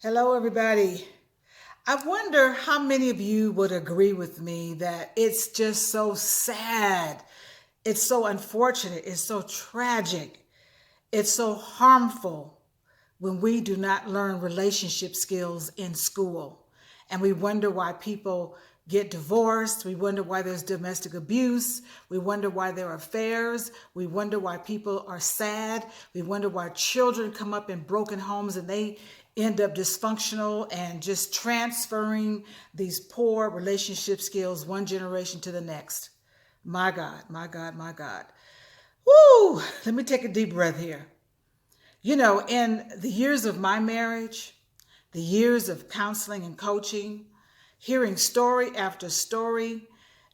Hello, everybody. I wonder how many of you would agree with me that it's just so sad. It's so unfortunate. It's so tragic. It's so harmful when we do not learn relationship skills in school. And we wonder why people get divorced. We wonder why there's domestic abuse. We wonder why there are affairs. We wonder why people are sad. We wonder why children come up in broken homes and they end up dysfunctional and just transferring these poor relationship skills one generation to the next. My God, my God, my God. Woo! Let me take a deep breath here. In the years of my marriage, the years of counseling and coaching, hearing story after story,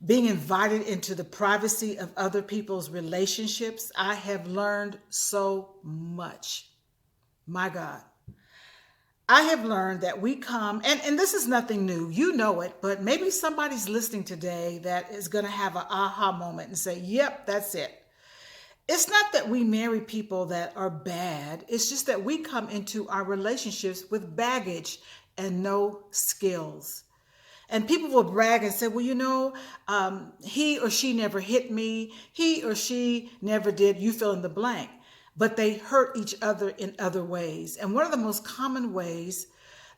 being invited into the privacy of other people's relationships, I have learned so much. My God. I have learned that we come, and this is nothing new, you know it, but maybe somebody's listening today that is going to have an aha moment and say, yep, that's it. It's not that we marry people that are bad. It's just that we come into our relationships with baggage and no skills. And people will brag and say, well, he or she never hit me. He or she never did, you fill in the blank. But they hurt each other in other ways. And one of the most common ways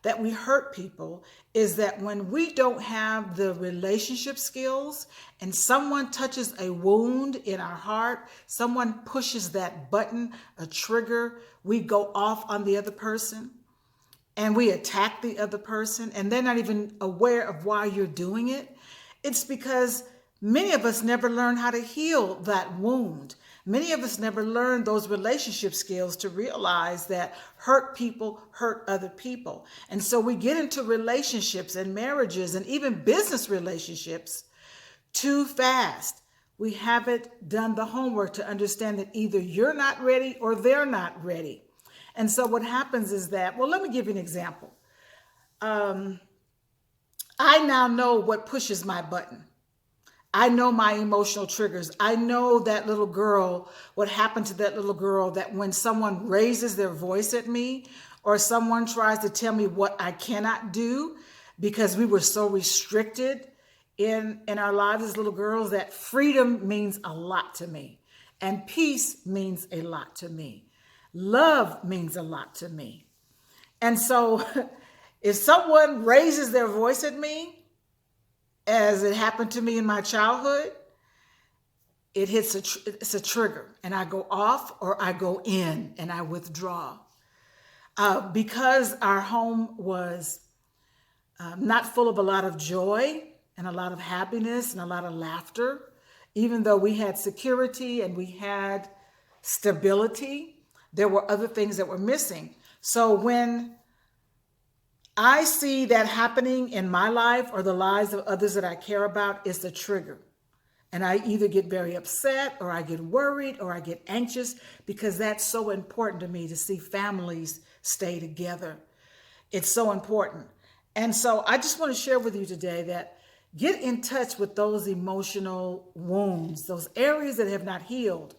that we hurt people is that when we don't have the relationship skills and someone touches a wound in our heart, someone pushes that button, a trigger, we go off on the other person and we attack the other person and they're not even aware of why you're doing it. It's because many of us never learn how to heal that wound. Many of us never learned those relationship skills to realize that hurt people hurt other people. And so we get into relationships and marriages and even business relationships too fast. We haven't done the homework to understand that either you're not ready or they're not ready. And so what happens is that, well, let me give you an example. I now know what pushes my button. I know my emotional triggers. I know that little girl, what happened to that little girl, that when someone raises their voice at me or someone tries to tell me what I cannot do because we were so restricted in our lives as little girls, that freedom means a lot to me and peace means a lot to me. Love means a lot to me. And so if someone raises their voice at me, as it happened to me in my childhood, it's a trigger and I go off or I go in and I withdraw. Because our home was not full of a lot of joy and a lot of happiness and a lot of laughter, even though we had security and we had stability, there were other things that were missing. So when I see that happening in my life or the lives of others that I care about, it's a trigger. And I either get very upset or I get worried or I get anxious because that's so important to me to see families stay together. It's so important. And so I just want to share with you today that get in touch with those emotional wounds, those areas that have not healed.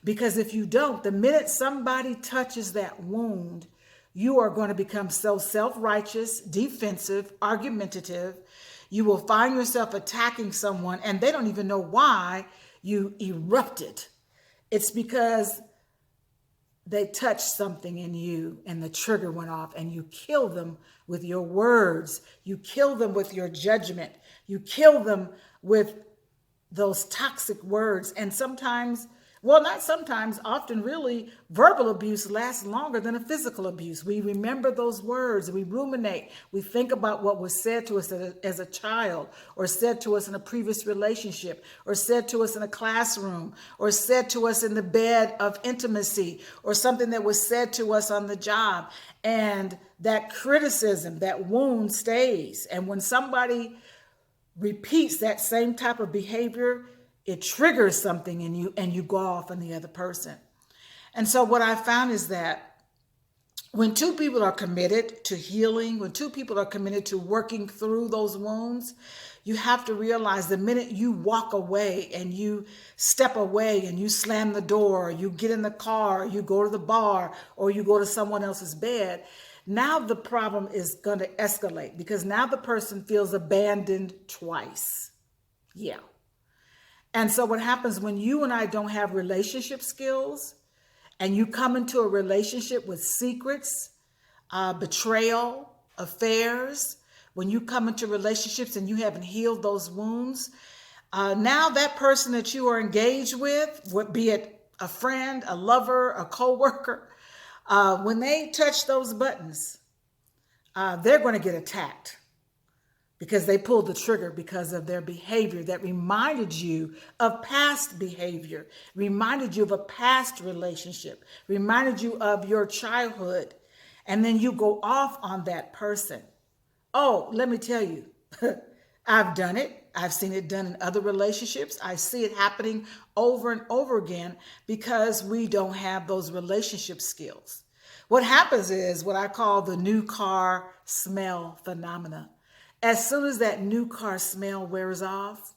Because if you don't, the minute somebody touches that wound, you are going to become so self-righteous, defensive, argumentative. You will find yourself attacking someone and they don't even know why you erupted. It's because they touched something in you and the trigger went off and you kill them with your words. You kill them with your judgment. You kill them with those toxic words. And sometimes, well, not sometimes, often really, verbal abuse lasts longer than a physical abuse. We remember those words, we ruminate, we think about what was said to us as a child, or said to us in a previous relationship, or said to us in a classroom, or said to us in the bed of intimacy, or something that was said to us on the job. And that criticism, that wound stays. And when somebody repeats that same type of behavior, it triggers something in you and you go off on the other person. And so what I found is that when two people are committed to healing, when two people are committed to working through those wounds, you have to realize the minute you walk away and you step away and you slam the door, or you get in the car, or you go to the bar, or you go to someone else's bed, Now the problem is going to escalate because now the person feels abandoned twice. Yeah. And so what happens when you and I don't have relationship skills and you come into a relationship with secrets, betrayal, affairs, when you come into relationships and you haven't healed those wounds, now that person that you are engaged with, be it a friend, a lover, a coworker, when they touch those buttons, they're going to get attacked because they pulled the trigger because of their behavior that reminded you of past behavior, reminded you of a past relationship, reminded you of your childhood. And then you go off on that person. Oh, let me tell you, I've done it. I've seen it done in other relationships. I see it happening over and over again because we don't have those relationship skills. What happens is what I call the new car smell phenomena. As soon as that new car smell wears off,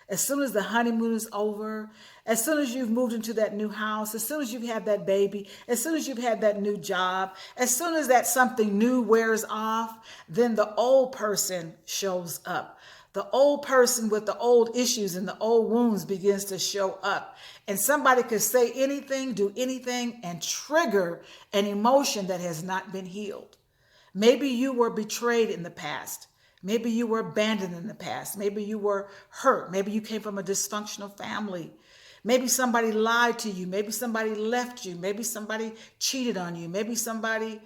as soon as the honeymoon is over, as soon as you've moved into that new house, as soon as you've had that baby, as soon as you've had that new job, as soon as that something new wears off, then the old person shows up. The old person with the old issues and the old wounds begins to show up. And somebody could say anything, do anything, and trigger an emotion that has not been healed. Maybe you were betrayed in the past. Maybe you were abandoned in the past. Maybe you were hurt. Maybe you came from a dysfunctional family. Maybe somebody lied to you. Maybe somebody left you. Maybe somebody cheated on you. Maybe somebody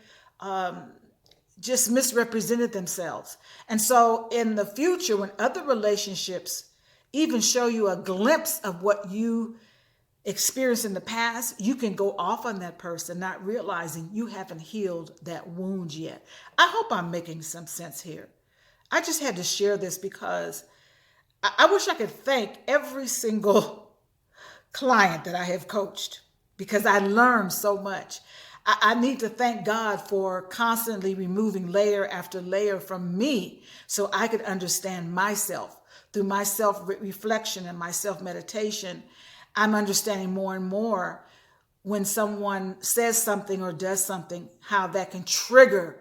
just misrepresented themselves. And so in the future, when other relationships even show you a glimpse of what you experienced in the past, you can go off on that person, not realizing you haven't healed that wound yet. I hope I'm making some sense here. I just had to share this because I wish I could thank every single client that I have coached because I learned so much. I need to thank God for constantly removing layer after layer from me so I could understand myself. Through my self-reflection and my self-meditation, I'm understanding more and more when someone says something or does something, how that can trigger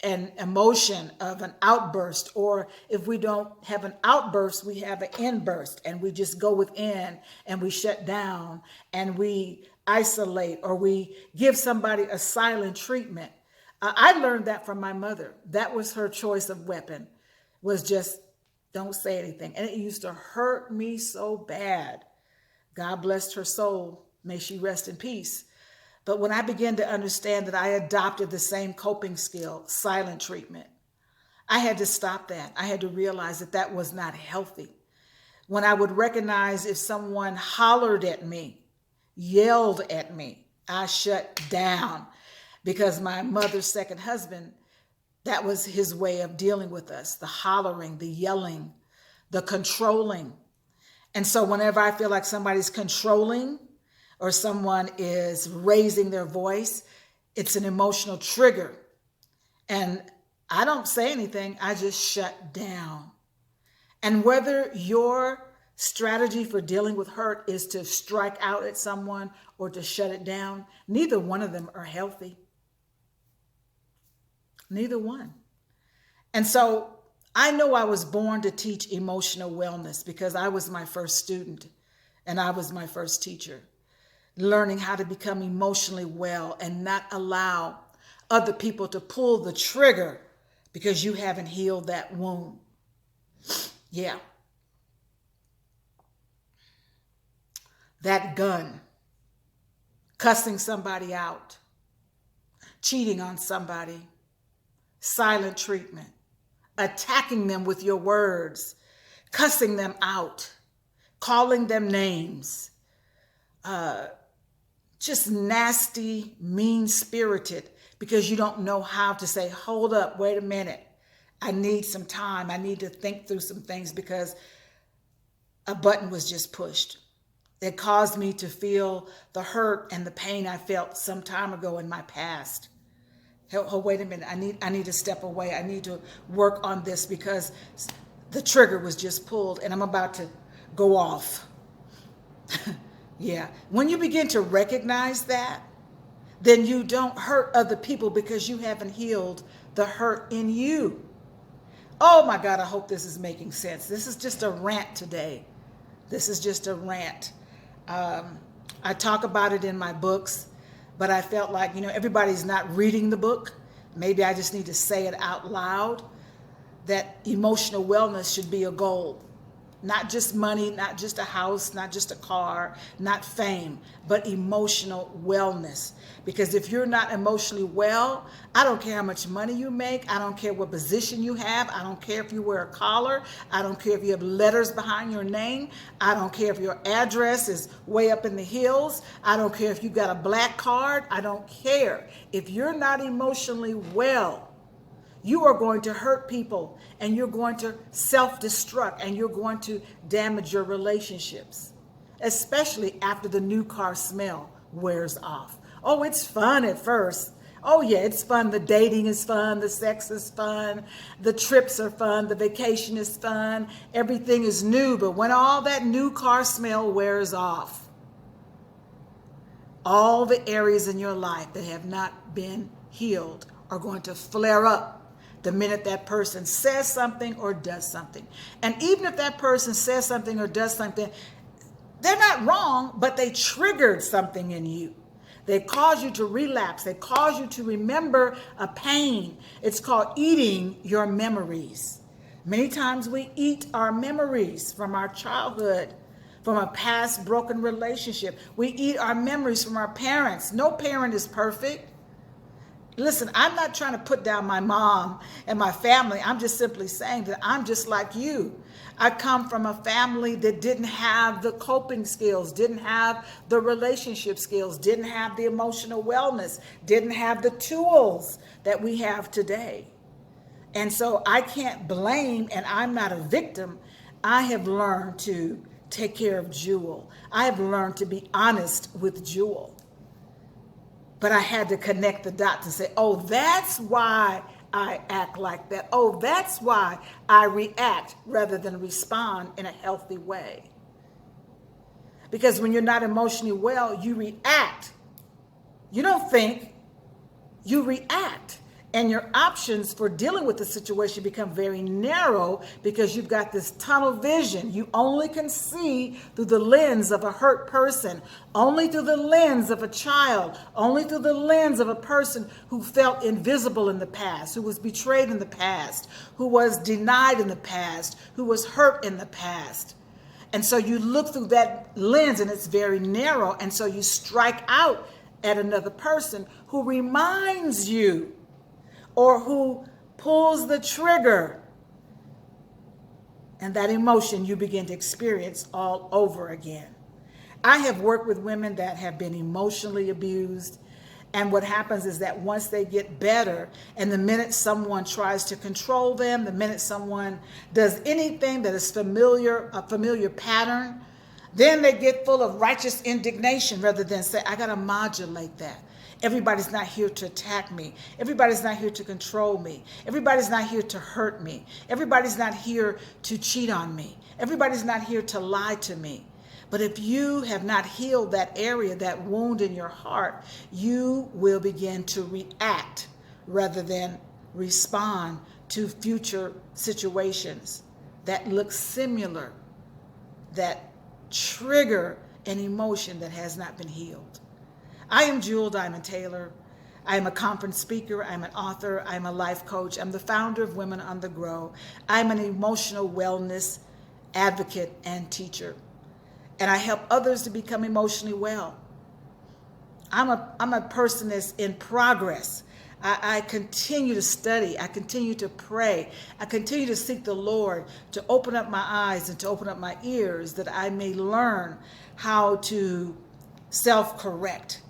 an emotion of an outburst, or if we don't have an outburst, we have an inburst, and we just go within and we shut down and we isolate, or we give somebody a silent treatment. I learned that from my mother. That was her choice of weapon, was just don't say anything. And it used to hurt me so bad. God blessed her soul. May she rest in peace. But when I began to understand that I adopted the same coping skill, silent treatment, I had to stop that. I had to realize that that was not healthy. When I would recognize if someone hollered at me, yelled at me, I shut down because my mother's second husband, that was his way of dealing with us, the hollering, the yelling, the controlling. And so whenever I feel like somebody's controlling, or someone is raising their voice, it's an emotional trigger. And I don't say anything, I just shut down. And whether your strategy for dealing with hurt is to strike out at someone or to shut it down, neither one of them are healthy. Neither one. And so I know I was born to teach emotional wellness because I was my first student and I was my first teacher. Learning how to become emotionally well and not allow other people to pull the trigger because you haven't healed that wound. Yeah. That gun, cussing somebody out, cheating on somebody, silent treatment, attacking them with your words, cussing them out, calling them names, just nasty, mean-spirited because you don't know how to say, hold up, wait a minute. I need some time. I need to think through some things because a button was just pushed. It caused me to feel the hurt and the pain I felt some time ago in my past. Oh, wait a minute. I need to step away. I need to work on this because the trigger was just pulled and I'm about to go off. Yeah. When you begin to recognize that, then you don't hurt other people because you haven't healed the hurt in you. Oh my God, I hope this is making sense. This is just a rant today. This is just a rant. I talk about it in my books, but I felt like, everybody's not reading the book. Maybe I just need to say it out loud, that emotional wellness should be a goal. Not just money, not just a house, not just a car, not fame, but emotional wellness. Because if you're not emotionally well, I don't care how much money you make. I don't care what position you have. I don't care if you wear a collar. I don't care if you have letters behind your name. I don't care if your address is way up in the hills. I don't care if you got a black card. I don't care. If you're not emotionally well, you are going to hurt people, and you're going to self-destruct, and you're going to damage your relationships, especially after the new car smell wears off. Oh, it's fun at first. Oh yeah, it's fun. The dating is fun. The sex is fun. The trips are fun. The vacation is fun. Everything is new. But when all that new car smell wears off, all the areas in your life that have not been healed are going to flare up the minute that person says something or does something. And even if that person says something or does something, they're not wrong, but they triggered something in you. They cause you to relapse. They cause you to remember a pain. It's called eating your memories. Many times we eat our memories from our childhood, from a past broken relationship. We eat our memories from our parents. No parent is perfect. Listen, I'm not trying to put down my mom and my family. I'm just simply saying that I'm just like you. I come from a family that didn't have the coping skills, didn't have the relationship skills, didn't have the emotional wellness, didn't have the tools that we have today. And so I can't blame, and I'm not a victim. I have learned to take care of Jewel. I have learned to be honest with Jewel. But I had to connect the dots and say, oh, that's why I act like that. Oh, that's why I react rather than respond in a healthy way. Because when you're not emotionally well, you react. You don't think, you react. And your options for dealing with the situation become very narrow because you've got this tunnel vision. You only can see through the lens of a hurt person, only through the lens of a child, only through the lens of a person who felt invisible in the past, who was betrayed in the past, who was denied in the past, who was hurt in the past. And so you look through that lens and it's very narrow. And so you strike out at another person who reminds you or who pulls the trigger, and that emotion you begin to experience all over again. I have worked with women that have been emotionally abused, and what happens is that once they get better, and the minute someone tries to control them, the minute someone does anything that is familiar, a familiar pattern, then they get full of righteous indignation rather than say, I got to modulate that. Everybody's not here to attack me. Everybody's not here to control me. Everybody's not here to hurt me. Everybody's not here to cheat on me. Everybody's not here to lie to me. But if you have not healed that area, that wound in your heart, you will begin to react rather than respond to future situations that look similar, that trigger an emotion that has not been healed. I am Jewel Diamond Taylor. I am a conference speaker. I'm an author. I'm a life coach. I'm the founder of Women on the Grow. I'm an emotional wellness advocate and teacher. And I help others to become emotionally well. I'm a person that's in progress. I continue to study. I continue to pray. I continue to seek the Lord to open up my eyes and to open up my ears that I may learn how to self-correct,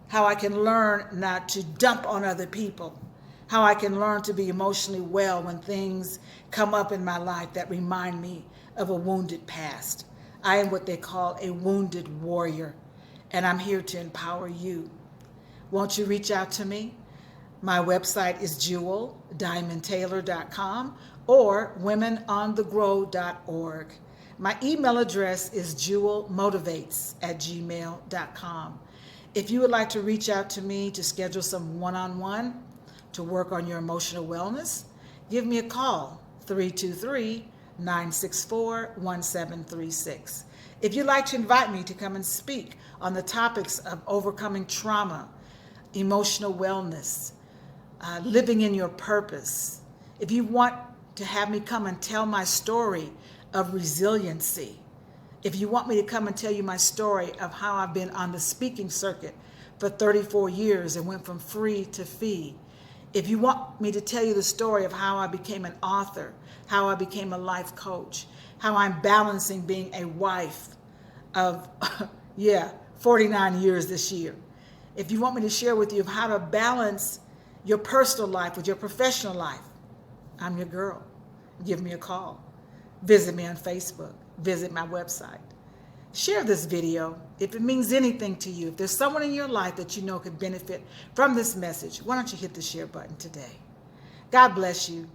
how I can learn not to dump on other people, how I can learn to be emotionally well when things come up in my life that remind me of a wounded past. I am what they call a wounded warrior, and I'm here to empower you. Won't you reach out to me? My website is jeweldiamondtaylor.com or womenonthegrow.org. My email address is jewelmotivates@gmail.com. If you would like to reach out to me to schedule some one-on-one to work on your emotional wellness, give me a call, 323-964-1736. If you'd like to invite me to come and speak on the topics of overcoming trauma, emotional wellness, living in your purpose, if you want to have me come and tell my story of resiliency, if you want me to come and tell you my story of how I've been on the speaking circuit for 34 years and went from free to fee, if you want me to tell you the story of how I became an author, how I became a life coach, how I'm balancing being a wife of, 49 years this year. If you want me to share with you how to balance your personal life with your professional life, I'm your girl. Give me a call. Visit me on Facebook. Visit my website. Share this video if it means anything to you. If there's someone in your life that you know could benefit from this message, why don't you hit the share button today? God bless you.